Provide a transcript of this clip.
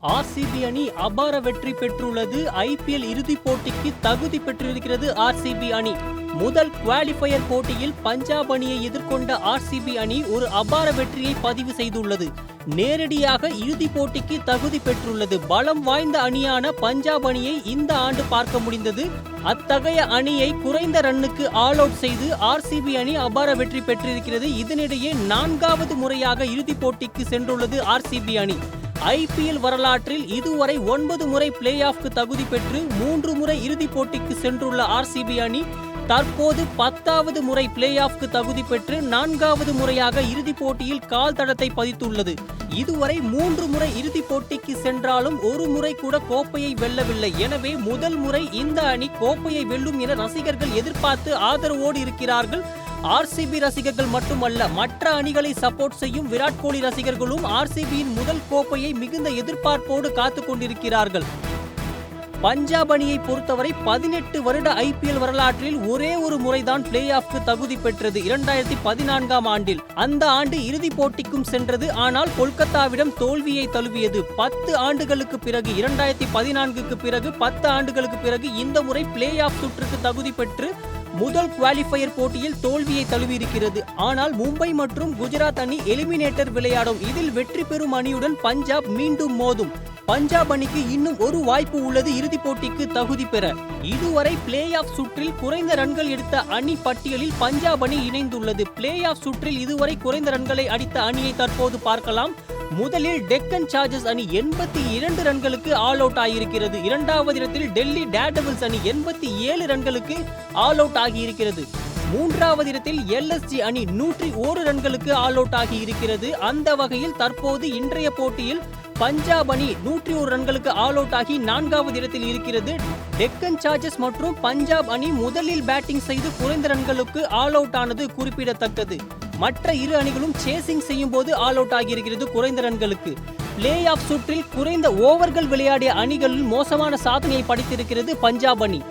RCB அணி அபார வெற்றி பெற்றுள்ளது. ஐபிஎல் இறுதிப் போட்டிக்கு தகுதி பெற்றிருக்கிறது ஆர்சிபி அணி. முதல் குவாலிஃபயர் போட்டியில் பஞ்சாப் அணியை எதிர்கொண்ட ஆர்சிபி அணி ஒரு அபார வெற்றியை பதிவு செய்துள்ளது. நேரடியாக இறுதிப் போட்டிக்கு தகுதி பெற்றுள்ளது. பலம் வாய்ந்த அணியான பஞ்சாப் அணியை இந்த ஆண்டு பார்க்க முடிந்தது. அத்தகைய அணியை குறைந்த ரன்னுக்கு ஆல் அவுட் செய்து ஆர்சிபி அணி அபார வெற்றி பெற்றிருக்கிறது. இதனிடையே 4வது முறையாக இறுதிப் போட்டிக்கு சென்றுள்ளது ஆர்சிபி அணி. ஐபிஎல் வரலாற்றில் இதுவரை 9 முறை பிளே ஆஃப்க்கு தகுதி பெற்று 3 முறை இறுதிப் போட்டிக்கு சென்றுள்ள ஆர்சிபி அணி தற்போது 10வது முறை பிளே ஆஃப்க்கு தகுதி பெற்று 4வது முறையாக இறுதிப் போட்டியில் கால் தடத்தை பதித்துள்ளது. இதுவரை 3 முறை இறுதிப் போட்டிக்கு சென்றாலும் ஒரு முறை கூட கோப்பையை வெல்லவில்லை. எனவே முதல் முறை இந்த அணி கோப்பையை வெல்லும் என ரசிகர்கள் எதிர்பார்த்து ஆதரவோடு இருக்கிறார்கள். ஆர்சிபி ரசிகர்கள் மட்டுமல்ல, மற்ற அணிகளை சப்போர்ட் செய்யும் விராட் கோலி ரசிகர்களும் ஆர்சிபியின் முதல் கோப்பையை மிகுந்த எதிர்பார்ப்போடு காத்துக் கொண்டிருக்கிறார்கள். பஞ்சாப் அணியை பொறுத்தவரை 18 வருட ஐபிஎல் வரலாற்றில் ஒரே ஒரு முறைதான் பிளே ஆஃப்க்கு தகுதி பெற்றது. 2014ஆம் ஆண்டில். அந்த ஆண்டு இறுதிப் போட்டிக்கும் சென்றது. ஆனால் கொல்கத்தாவிடம் தோல்வியை தழுவியது. 10 ஆண்டுகளுக்கு பிறகு 2014க்கு பிறகு 10 ஆண்டுகளுக்கு பிறகு இந்த முறை பிளே ஆஃப் சுற்றுக்கு தகுதி பெற்று முதல் குவாலிஃபயர் போட்டியில் தோல்வியை தழுவியிருக்கிறது. ஆனால் மும்பை மற்றும் குஜராத் அணி எலிமினேட்டர் விளையாடும். இதில் வெற்றி பெறும் அணியுடன் பஞ்சாப் மீண்டும் மோதும். பஞ்சாப் அணிக்கு இன்னும் ஒரு வாய்ப்பு உள்ளது இறுதிப் போட்டிக்கு தகுதி பெற. இதுவரை பிளே ஆஃப் சுற்றில் குறைந்த ரன்கள் எடுத்த அணி பட்டியலில் பஞ்சாப் அணி இணைந்துள்ளது. பிளே ஆஃப் சுற்றில் இதுவரை குறைந்த ரன்களை அடித்த அணியை தற்போது பார்க்கலாம். முதலில் டெக்கன் சார்ஜர்ஸ் அணி 82 ரன்களுக்கு ஆல் அவுட் ஆகியிருக்கிறது. 2வது இடத்தில் டெல்லி டேர்டெவில்ஸ் அணி 87 ரன்களுக்கு ஆல் அவுட் ஆகியிருக்கிறது. 3வது இடத்தில் எல்எஸ்ஜி அணி 101 ரன்களுக்கு ஆல் அவுட் ஆகியிருக்கிறது. அந்த வகையில் தற்போது இன்றைய போட்டியில் பஞ்சாப் அணி 101 ரன்களுக்கு ஆல் அவுட் ஆகி 4வது இடத்தில் இருக்கிறது. டெக்கன் சார்ஜர்ஸ் மற்றும் பஞ்சாப் அணி முதலில் பேட்டிங் செய்து குறைந்த ரன்களுக்கு ஆல் அவுட் ஆனது குறிப்பிடத்தக்கது. மற்ற இரு அணிகளும் சேசிங் செய்யும் போது ஆல் அவுட் ஆகியிருக்கிறது குறைந்த ரன்களுக்கு. பிளே ஆஃப் சுற்றில் குறைந்த ஓவர்கள் விளையாடிய அணிகளில் மோசமான சாதனையை படைத்திருக்கிறது பஞ்சாப் அணி.